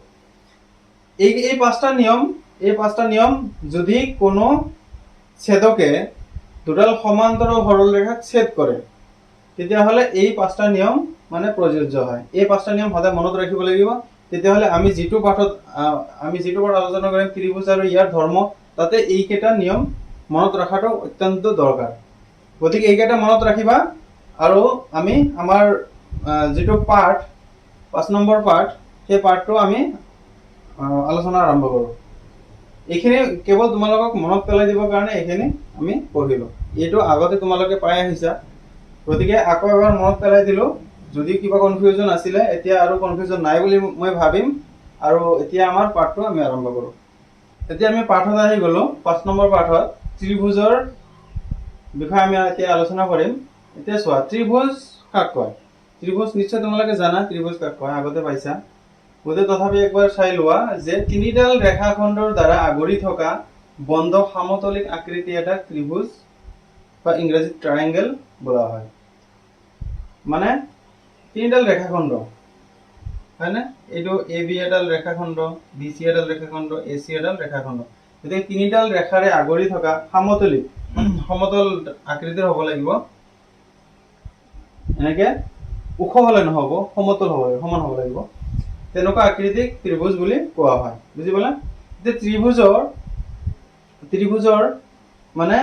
এই পাঁচটা নিয়ম যদি কোনো ছেদকে দুডাল সমান্তৰাল সৰল ৰেখাক ছেদ কৰে তেতিয়াহ'লে এই পাঁচটা নিয়ম মানে প্ৰযোজ্য হয় এই পাঁচটা নিয়ম সদায় মনত ৰাখিব লাগিব তেতিয়াহ'লে আমি যিটো পাঠত আলোচনা কৰিম ত্ৰিভুজ আৰু ইয়াৰ ধৰ্ম তাতে এইকেইটা নিয়ম মনত ৰখাটো অত্যন্ত দৰকাৰ গতিকে এইকেইটা মনত ৰাখিবা আৰু আমি আমাৰ যিটো পাঠ 5 নম্বৰ পাঠ সেই পাঠটো আমি আলোচনা আৰম্ভ কৰোঁ এইখিনি কেৱল তোমালোকক মনত পেলাই দিবৰ কাৰণে এইখিনি আমি পঢ়িলোঁ এইটো আগতে তোমালোকে পাই আহিছা গতিকে আকৌ এবাৰ মনত পেলাই দিলোঁ যদি কিবা কনফিউজন আছিলে এতিয়া আৰু কনফিউজন নাই বুলি মই ভাবিম আৰু এতিয়া আমাৰ পাঠটো আমি আৰম্ভ কৰোঁ এতিয়া আমি পাঠত আহি গ'লোঁ 5 নম্বৰ পাঠত ত্ৰিভুজৰ বিষয়ে আমি এতিয়া আলোচনা কৰিম এতিয়া চোৱা ত্ৰিভুজ কাক কয় ত্ৰিভুজ নিশ্চয় তোমালোকে জানা ত্ৰিভুজ কাক কয় আগতে পাইছা গতিকে তথাপি একবাৰ চাই লোৱা যে তিনিডাল ৰেখাখণ্ডৰ দ্বাৰা আগুৰি থকা বন্ধ সমতলিক আকৃতি এটা ত্ৰিভুজ বা ইংৰাজীত ট্ৰায়াঙ্গেল বোলা হয় মানে তিনিডাল ৰেখাখণ্ড হয়নে এইটো এ বি এডাল ৰেখাখণ্ড বি চি এডাল ৰেখাখণ্ড এ চি এডাল ৰেখাখণ্ড গতিকে তিনিডাল ৰেখাৰে আগুৰি থকা সমতল আকৃতিৰ হ'ব লাগিব এনেকে ওখ হ'লে নহ'ব সমতল হ'ব লাগিব সমান হ'ব লাগিব তেনেকুৱা আকৃতিক ত্ৰিভুজ বুলি কোৱা হয় বুজি পালা এতিয়া ত্ৰিভুজৰ মানে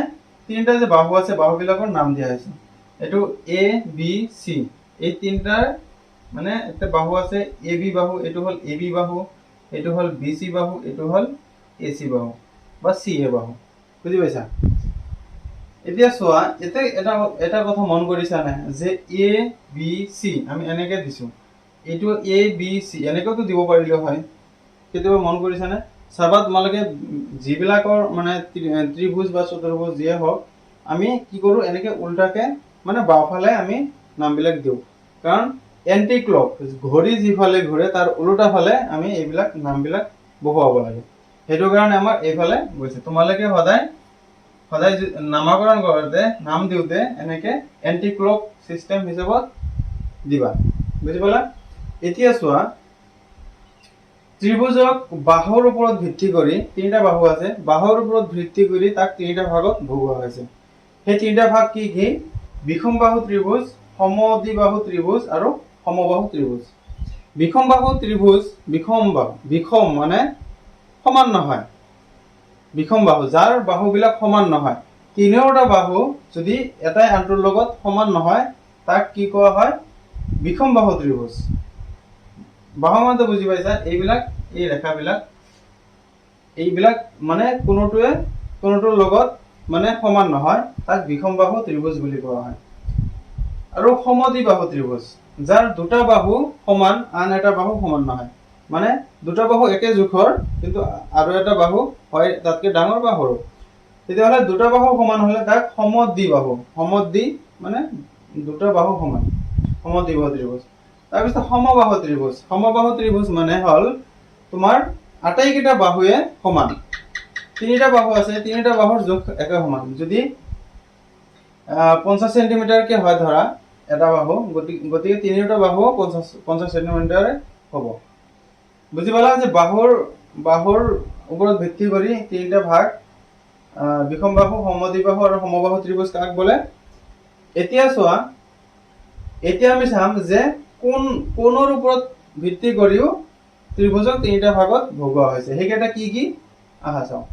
তিনিটা যে বাহু আছে বাহুবিলাকৰ নাম দিয়া হৈছে এইটো এ বি চি এই তিনিটাৰ মানে এটা বাহু আছে এ বি বাহু এইটো হ'ল এ বি বাহু এইটো হ'ল বি চি বাহু এইটো হ'ল এ চি বাহু বা চি এ বাহু বুজি পাইছা এতিয়া চোৱা এটা কথা মন কৰিছা নাই যে এ বি চি আমি এনেকে দিছো এইটো এ বি চি এনেকেও দিব পাৰিলে হয় কেতিয়াবা মন কৰিছানে চাবা তোমালোকে যিবিলাকৰ মানে ত্ৰিভুজ বা চতুৰ্ভুজ যিয়ে হওক আমি কি কৰোঁ এনেকে উল্টাকে মানে বাওঁফালে আমি নামবিলাক দিওঁ কাৰণ এণ্টি ক্লক ঘড়ী যিফালে ঘূৰে তাৰ ওলোটা ফালে আমি এইবিলাক নামবিলাক বহুৱাব লাগে সেইটো কাৰণে আমাৰ এইফালে গৈছে তোমালোকে সদায় নামাকৰণ কৰোঁতে নাম দিওঁতে এনেকে এণ্টি ক্লক চিষ্টেম হিচাপত দিবা বুজি পালা এতিয়া চোৱা ত্ৰিভুজক বাহুৰ ওপৰত ভিত্তি কৰি তিনিটা বাহু আছে বাহুৰ ওপৰত ভিত্তি কৰি তাক তিনিটা ভাগত ভগোৱা হৈছে সেই তিনিটা ভাগ কি কি বিষমবাহু ত্ৰিভুজ সমদ্বিবাহু ত্ৰিভুজ আৰু সমবাহু ত্ৰিভুজ বিষমবাহু ত্ৰিভুজ বিষম মানে সমান নহয় বিষমবাহু যাৰ বাহুবিলাক সমান নহয় তিনিওটা বাহু যদি এটাই আনটোৰ লগত সমান নহয় তাক কি কোৱা হয় বিষমবাহু ত্ৰিভুজ বাহু মানে বুজি পাইছা এইবিলাক এই ৰেখাবিলাক এইবিলাক মানে কোনোটোৰ লগত মানে সমান নহয় তাক বিষমবাহু ত্ৰিভুজ বুলি কোৱা হয় আৰু সমদ্বিবাহু ত্ৰিভুজ যাৰ দুটা বাহু সমান আন এটা বাহু সমান নহয় মানে দুটা বাহু একে জোখৰ কিন্তু আৰু এটা বাহু হয় তাতকে ডাঙৰ বা সৰু তেতিয়াহ'লে দুটা বাহু সমান হ'লে তাক সমদ্বিবাহু মানে দুটা বাহু সমান সমদ্বিবাহু ত্ৰিভুজ তাৰপিছত সমবাহু ত্ৰিভুজ মানে হ'ল তোমাৰ আটাইকেইটা বাহুৱে সমান তিনিটা বাহু আছে তিনিটা বাহুৰ জোখ একে সমান যদি 50 সেন্টিমিটাৰকে হয় ধৰা এটা বাহু গতিকে তিনিটা বাহু 50 সেন্টিমিটাৰ হ'ব। বুজি পালা যে বাহুৰ ওপৰত ভিত্তি কৰি তিনিটা ভাগ, বিষম বাহু, সমদ্বিবাহু আৰু সমবাহু ত্ৰিভুজ কাক বোলে। এতিয়া চোৱা, এতিয়া আমি চাম যে কোণৰ ওপৰত ভিত্তি কৰিও ত্ৰিভুজক তিনিটা ভাগত ভগোৱা হৈছে। সেইকেইটা কি কি আহা চাওঁ।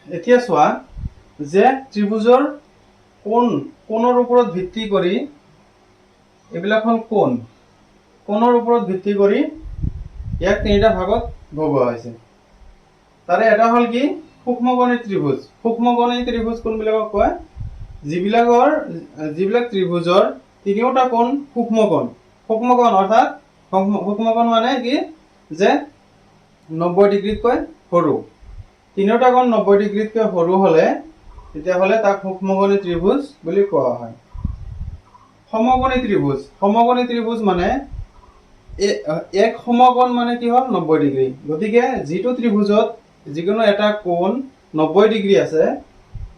এতিয়া চোৱা যে ত্ৰিভুজৰ কোণৰ ওপৰত ভিত্তি কৰি, এইবিলাক হ'ল কোণৰ ওপৰত ভিত্তি কৰি ইয়াক তিনিটা ভাগত ভগোৱা হৈছে। তাৰে এটা হ'ল কি সূক্ষ্মকোণী ত্ৰিভুজ। সূক্ষ্মকোণী ত্ৰিভুজ কোনবিলাকক কয়? যিবিলাক ত্ৰিভুজৰ তিনিওটা কোণ সূক্ষ্মকোণ। সূক্ষ্মকোণ অৰ্থাৎ সূক্ষ্মকোণ মানে কি যে 90 ডিগ্ৰীতকৈ সৰু। তিনিওটা কোণ 90 ডিগ্ৰীতকৈ সৰু হ'লে তেতিয়াহ'লে তাক সূক্ষ্মকোণী ত্ৰিভুজ বুলি কোৱা হয়। সমকোণী ত্ৰিভুজ মানে এক সমকোণ মানে কি হ'ল 90 ডিগ্ৰী। গতিকে যিটো ত্ৰিভুজত যিকোনো এটা কোণ 90 ডিগ্ৰী আছে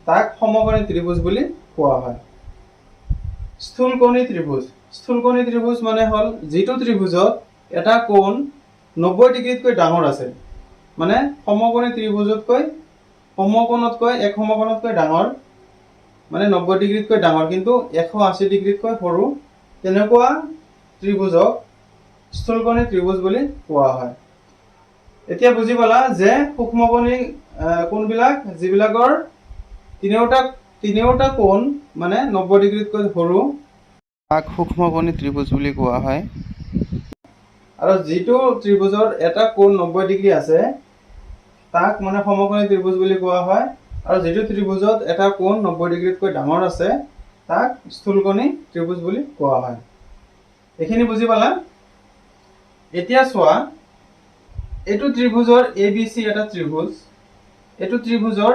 তাক সমকোণী ত্ৰিভুজ বুলি কোৱা হয়। স্থূলকোণী ত্ৰিভুজ মানে হ'ল যিটো ত্ৰিভুজত এটা কোণ 90 ডিগ্ৰীতকৈ ডাঙৰ আছে, মানে এক সমকোণতকৈ ডাঙৰ, মানে 90 ডিগ্ৰীতকৈ ডাঙৰ কিন্তু 180 ডিগ্ৰীতকৈ সৰু, তেনেকুৱা ত্ৰিভুজক স্থূলকোণী ত্ৰিভুজ বুলি কোৱা হয়। এতিয়া বুজি পালা যে সূক্ষ্মকোণী কোণবিলাক যিবিলাকৰ তিনিওটা কোণ মানে 90 ডিগ্ৰীতকৈ সৰু তাক সূক্ষ্মকোণী ত্ৰিভুজ বুলি কোৱা হয়। আৰু যিটো ত্ৰিভুজৰ এটা কোণ 90 ডিগ্ৰী আছে তাক মানে সমকোণী ত্ৰিভুজ বুলি কোৱা হয়। আৰু যিটো ত্ৰিভুজত এটা কোণ 90 ডিগ্ৰীতকৈ ডাঙৰ আছে তাক স্থূলকোণী ত্ৰিভুজ বুলি কোৱা হয়। এইখিনি বুজি পালা? এতিয়া চোৱা, এইটো ত্ৰিভুজৰ ABC এটা ত্ৰিভুজ। এইটো ত্ৰিভুজৰ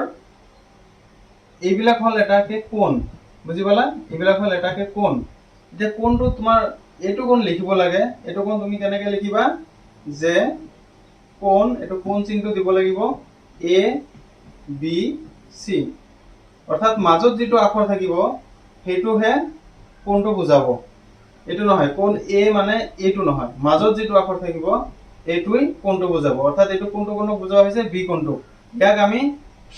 এইবিলাক হ'ল এটাকে কোণ। বুজি পালা? এইবিলাক হ'ল এটাকে কোণ। এতিয়া কোণটো তোমাৰ এইটো কোণ লিখিব লাগে। এইটো কোণ তুমি কেনেকৈ লিখিবা? যে এইটো কোণ চিহ্নটো দিব লাগিব ABC, অৰ্থাৎ মাজত যিটো আখৰ থাকিব সেইটোহে কোণটো বুজাব। এইটো নহয়, কোণ A মানে এইটো নহয়, মাজত যিটো আখৰ থাকিব এইটোই কোণটো বুজাব। অৰ্থাৎ এইটো কোণটো বুজোৱা হৈছে B কোণটো। ইয়াক আমি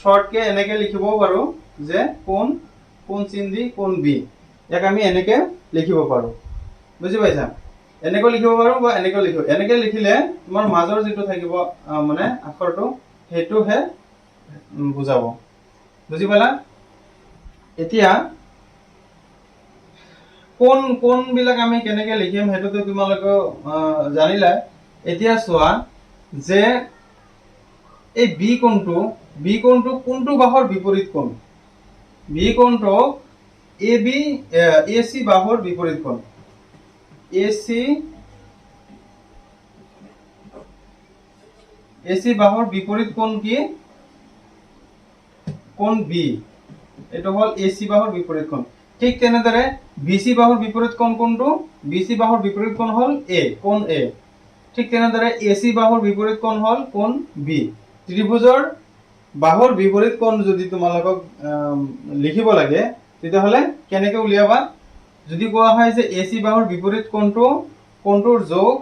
শৰ্টকে এনেকে লিখিবও পাৰো যে কোণ চিন দি কোণ B। ইয়াক আমি এনেকে লিখিব পাৰো। বুজি পাইছা? এনেকৈ লিখিব পাৰো বা এনেকে লিখিলে তোমাৰ মাজৰ যিটো থাকিব মানে আখৰটো সেইটোহে বুজাব। বুজি পালা? এতিয়া কোণবিলাক আমি কেনেকে লিখিম সেইটোতো তোমালোকে জানিলা। এতিয়া চোৱা যে এই বি কোণটো কোনটো বাহুৰ বিপৰীত কোণ? বি কোণটো AC বাহুৰ বিপৰীত কোণ। AC বাহুৰ বিপৰীত কোণ কি? কোণ বি। এইটো হ'ল AC বাহুৰ বিপৰীত কোণ। ঠিক তেনেদৰে BC বাহুৰ বিপৰীত কোণ কোনটো? BC বাহুৰ বিপৰীত কোণ হ'ল কোণ A। ঠিক তেনেদৰে AC বাহুৰ বিপৰীত কোণ হ'ল কোণ B। ত্ৰিভুজৰ বাহুৰ বিপৰীত কোণ যদি তোমালোকক লিখিব লাগে তেতিয়াহ'লে কেনেকৈ উলিয়াবা? যদি কোৱা হয় যে AC বাহুৰ বিপৰীত কোণটোৰ যোগ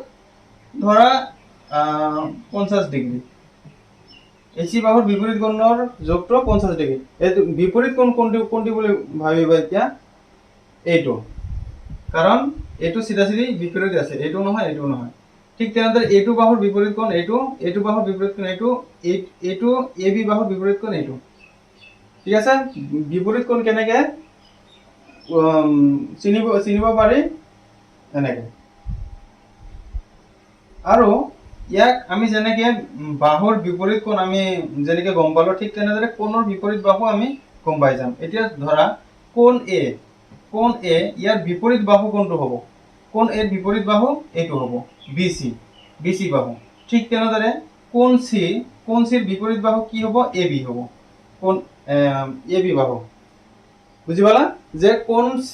ধৰা 50 ডিগ্ৰী। AC বাহুৰ বিপৰীত কোণৰ যোগটো 50 ডিগ্ৰী। এইটো বিপৰীত কোণ কোনটি বুলি ভাবিবা এতিয়া? এইটো, কাৰণ এইটো চিধা বিপৰীত আছে, এইটো নহয়। ঠিক তেনেদৰে এইটো বাহুৰ বিপৰীত কোণ এইটো বাহুৰ বিপৰীত কোণ এইটো AB বাহুৰ বিপৰীত কোণ এইটো। ঠিক আছে? বিপৰীত কোণ কেনেকে চিনিব পাৰি? এনেকে। আৰু ইয়াক আমি যেনেকে বাহুৰ বিপৰীত কোণ আমি যেনেকে গম পালো, ঠিক তেনেদৰে কোণৰ বিপৰীত বাহু আমি গম পাই যাম। এতিয়া ধৰা কোণ A ইয়াৰ বিপৰীত বাহু কোনটো হ'ব? কোণ A ৰ বিপৰীত বাহু এইটো হ'ব, BC বাহু। ঠিক তেনেদৰে কোণ C ৰ বিপৰীত বাহু কি হ'ব? AB হ'ব, কোণ AB বাহু। বুজি পালা? যে কোণ C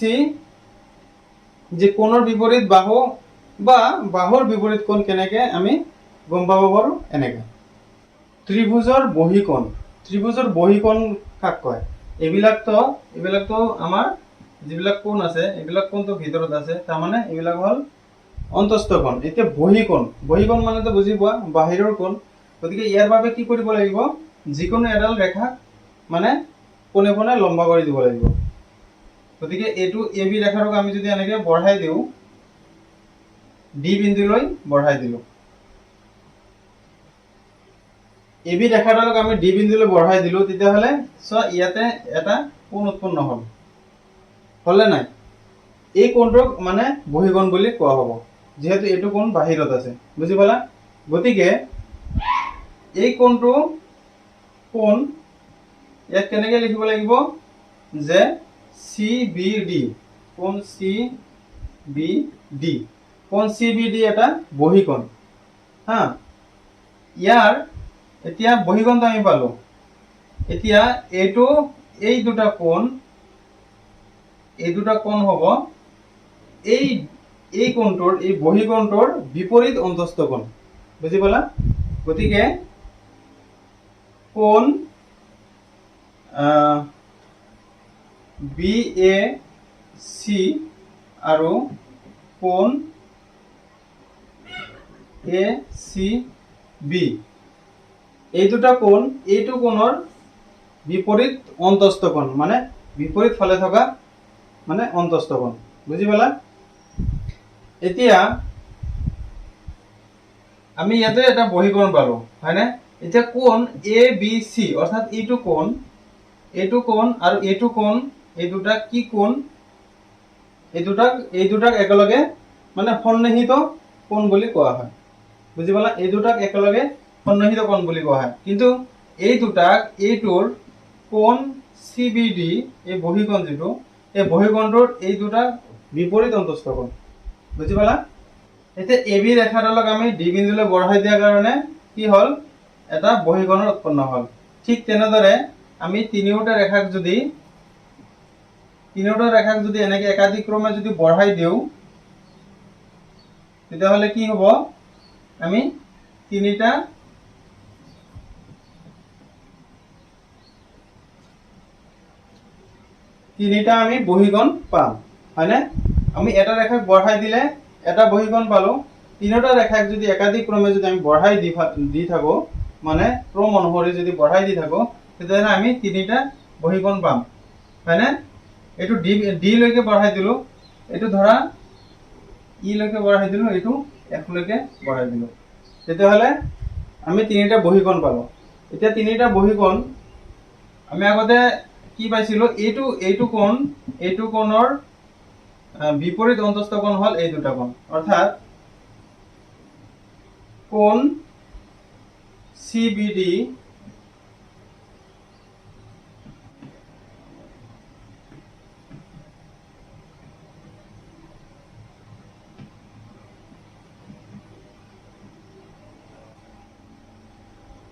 যে কোণৰ বিপৰীত বাহু বা বাহুৰ বিপৰীত কোণ কেনেকে আমি গম পাব পাৰো? এনেকে। ত্ৰিভুজৰ বহিকোণ কাক কয়? এইবিলাকতো আমাৰ যিবিলাক কোণ আছে এইবিলাক কোণটো ভিতৰত আছে, তাৰমানে এইবিলাক হ'ল অন্তস্থ কোণ। এতিয়া বহীকোণ মানেতো বুজি পোৱা বাহিৰৰ কোণ। গতিকে ইয়াৰ বাবে কি কৰিব লাগিব, যিকোনো এডাল ৰেখা মানে কোণে কোণে লম্বা কৰি দিব লাগিব। গতিকে এইটো এ বি ৰেখাটোক আমি যদি এনেকৈ বঢ়াই দিওঁ, ডি বিন্দুলৈ বঢ়াই দিলোঁ, এ বি ৰেখাডালক আমি ডি বিন্দুলৈ বঢ়াই দিলোঁ, তেতিয়াহ'লে চোৱা ইয়াতে এটা কোণ উৎপন্ন হ'ল, হ'লে নাই? এই কোণটোক মানে বহীকোণ বুলি কোৱা হ'ব, যিহেতু এইটো কোণ বাহিৰত আছে। বুজি পালা? গতিকে এই কোণটো কোণ ইয়াক কেনেকৈ লিখিব লাগিব, যে চি বি ডি, কোণ চি বি ডি, কোণ চি বি ডি এটা বহীকোণ। হা, ইয়াৰ এতিয়া বহীকোণটো আমি পালো। এতিয়া এইটো এই দুটা কোণ হ'ব এই কোণটোৰ, এই বহীকোণটোৰ বিপৰীত অন্তস্থ কোণ। বুজি পালা? গতিকে কোণ বি এ চি আৰু কোণ এ চি বি, এই দুটা কোণ এইটো কোণৰ বিপৰীত অন্তস্থ কোণ, মানে বিপৰীত ফালে থকা মানে অন্তস্থ কোণ। বুজি পালা? এতিয়া আমি ইয়াতে এটা বহীকোণ পালো, হয়নে? এতিয়া কোণ এ বি চি, অৰ্থাৎ এইটো কোণ আৰু এইটো কোণ, এই দুটা কি কোণ, এই দুটাক একেলগে মানে সন্নিহিত কোণ বুলি কোৱা হয়। বুজি পালা? এই দুটাক একেলগে সন্নিহিত কোণ বুলি কোৱা হয়। কিন্তু এই দুটাক এইটোৰ কোণ চি বি ডি, এই বহীকোণ যিটো, এই বহীকোণটোৰ এই দুটা বিপৰীত অন্তস্থ কোণ। বুজি পালা? এতিয়া এ বি ৰেখাডালক আমি ডি বিন্দুলৈ বঢ়াই দিয়াৰ কাৰণে কি হ'ল, এটা বহীকোণৰ উৎপন্ন হ'ল। ঠিক তেনেদৰে আমি তিনিওটা ৰেখাক যদি এনেকে একাদিক্ৰমে যদি বঢ়াই দিওঁ, তেতিয়াহ'লে কি হ'ব, আমি তিনিটা আমি বহীকোণ পাম, হয়নে? আমি এটা ৰেখাক বঢ়াই দিলে এটা বহীকোণ পালো। তিনিটা ৰেখাক যদি একাদিক্ৰমে যদি আমি বঢ়াই দি থাকো, মানে ক্ৰম অনুসৰি যদি বঢ়াই দি থাকো, তেতিয়াহ'লে আমি তিনিটা বহীকোণ পাম, হয়নে? এইটো ডি লৈকে বঢ়াই দিলো, এইটো ধৰা ই লৈকে বঢ়াই দিলো, এইটো এফ লৈকে বঢ়াই দিলো, তেতিয়াহ'লে আমি তিনিটা বহীকোণ পালো। এতিয়া তিনিটা বহীকোণ আমি আগতে কি পাইছিলো, এইটো কোণৰ বিপৰীত অন্তস্থ কোণ হ'ল এই দুটা কোণ, অৰ্থাৎ কোণ চি বি ডি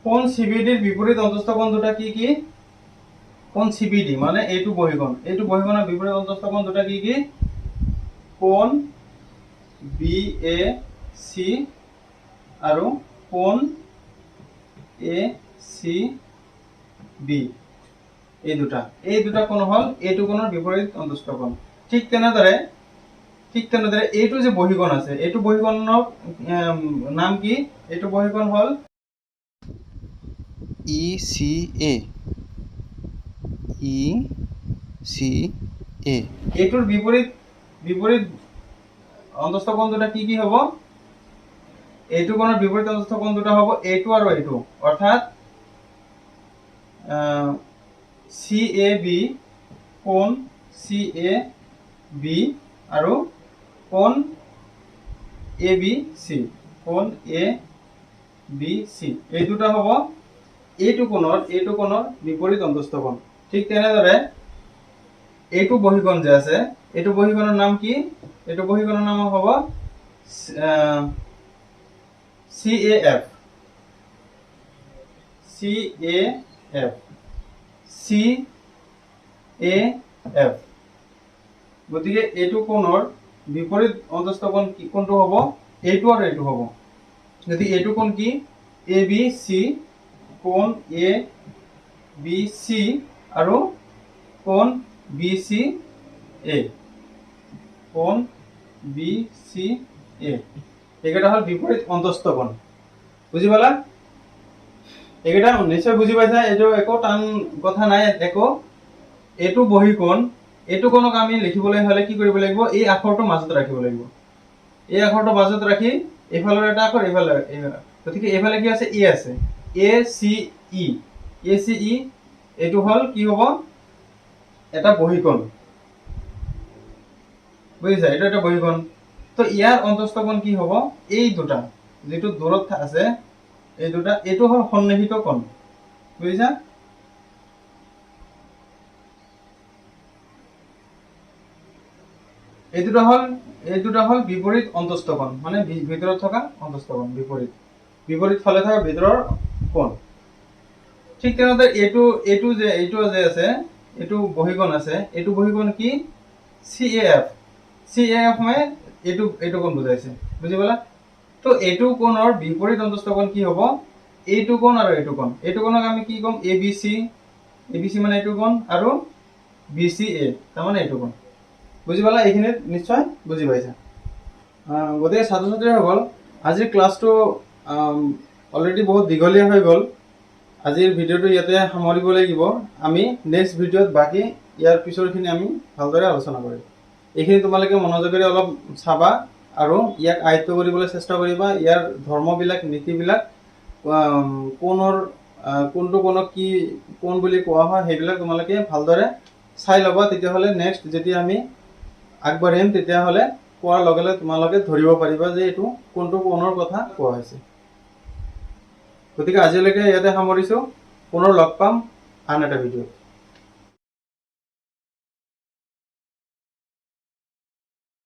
কোণ CBD-ৰ বিপৰীত অন্তস্থ কোণ দুটা কি কি? কোণ CBD মানে এইটো বহীকোণৰ বিপৰীত অন্তস্থ কোণ দুটা কি কি? কোণ BAC আৰু কোণ ACB, এই দুটা কোণ হ'ল এইটো কোণৰ বিপৰীত অন্তস্থ কোণ। ঠিক তেনেদৰে এইটো যে বহীকোণ আছে, এইটো বহীকোণৰ নাম কি? এইটো বহীকোণ হ'ল ECA। এইটোৰ বিপৰীত অন্তস্থ কোণ দুটা কি কি হ'ব? এইটো কোণৰ বিপৰীত অন্তস্থ কোণ দুটা হ'ব এইটো আৰু এইটো, অৰ্থাৎ CAB, কোণ CAB আৰু কোণ ABC, এই দুটা হ'ব এইটো কোণৰ বিপৰীত অন্তস্থ কোণ। ঠিক তেনেদৰে এইটো বহীকোণ যে আছে, এইটো বহীকোণৰ নাম কি? এইটো বহীকোণৰ নাম হ'ব CAF। গতিকে এইটো কোণৰ বিপৰীত অন্তস্থ কোণ কোনটো হ'ব? এইটো আৰু এইটো হ'ব। গতিকে এইটো কোণ কি? ABC, কোণ ABC আৰু কোণ BCA। এ কোণ বি চি এ এইকেইটা হ'ল বিপৰীত অন্তস্থ কোণ বুজি পালা এইকেইটা নিশ্চয় বুজি পাইছা এইটো একো টান কথা নাই একো এইটো বহিকোণ এইটো কোণক আমি লিখিবলৈ হ'লে কি কৰিব লাগিব এই আখৰটো মাজত ৰাখিব লাগিব এই আখৰটো মাজত ৰাখি এইফালৰ এটা আখৰ এইফালে গতিকে এইফালে কি আছে এ আছে এ চি ই এইটো হ'ল কি হ'ব এটা বহিকোণ বুজিছা এটা এটা বহিকোণ তো ইয়াৰ অন্তস্থ কোণ কি হ'ব এই দুটা যেটো দূৰত আছে এই দুটা এইটো হ'ল সন্নিহিত কোণ বুজিছা এই দুটা হ'ল বিপৰীত অন্তস্থ কোণ মানে ভিতৰত থকা অন্তস্থ কোণ বিপৰীত ফালে থকা ভিতৰৰ কোণ ঠিক তেনেদৰে এইটো যে আছে এইটো বহিকোণ আছে এইটো বহিকোণ কি CAF মানে এইটো কোণ বুজাইছে বুজি পালা তো এইটো কোণৰ বিপৰীত অন্তস্থ কোণ কি হ'ব এইটো কোণ আৰু এইটো কোণক আমি কি ক'ম ABC মানে এইটো কোণ আৰু BCA তাৰমানে এইটো কোণ বুজি পালা এইখিনি নিশ্চয় বুজি পাইছা গতিকে ছাত্ৰ ছাত্ৰীসকল আজিৰ ক্লাছটো অলৰেডি বহুত দীঘলীয়া হৈ গ'ল আজিৰ ভিডিঅ'টো ইয়াতে সামৰিব লাগিব আমি নেক্সট ভিডিঅ'ত বাকি ইয়াৰ পিছৰখিনি আমি ভালদৰে আলোচনা কৰিম এইখিনি তোমালোকে মনোযোগেৰে অলপ চাবা আৰু ইয়াক আয়ত্ত কৰিবলৈ চেষ্টা কৰিবা ইয়াৰ ধৰ্মবিলাক নীতিবিলাক কোনটো কোণক কি কোণ বুলি কোৱা হয় সেইবিলাক তোমালোকে ভালদৰে চাই ল'বা তেতিয়াহ'লে নেক্সট যেতিয়া আমি আগবাঢ়িম তেতিয়াহ'লে কোৱাৰ লগে লগে তোমালোকে ধৰিব পাৰিবা যে এইটো কোনটো কোণৰ কথা কোৱা হৈছে গতিকে আজিলৈকে ইয়াতে সামৰিছোঁ পুনৰ লগ পাম আন এটা ভিডিঅ'ত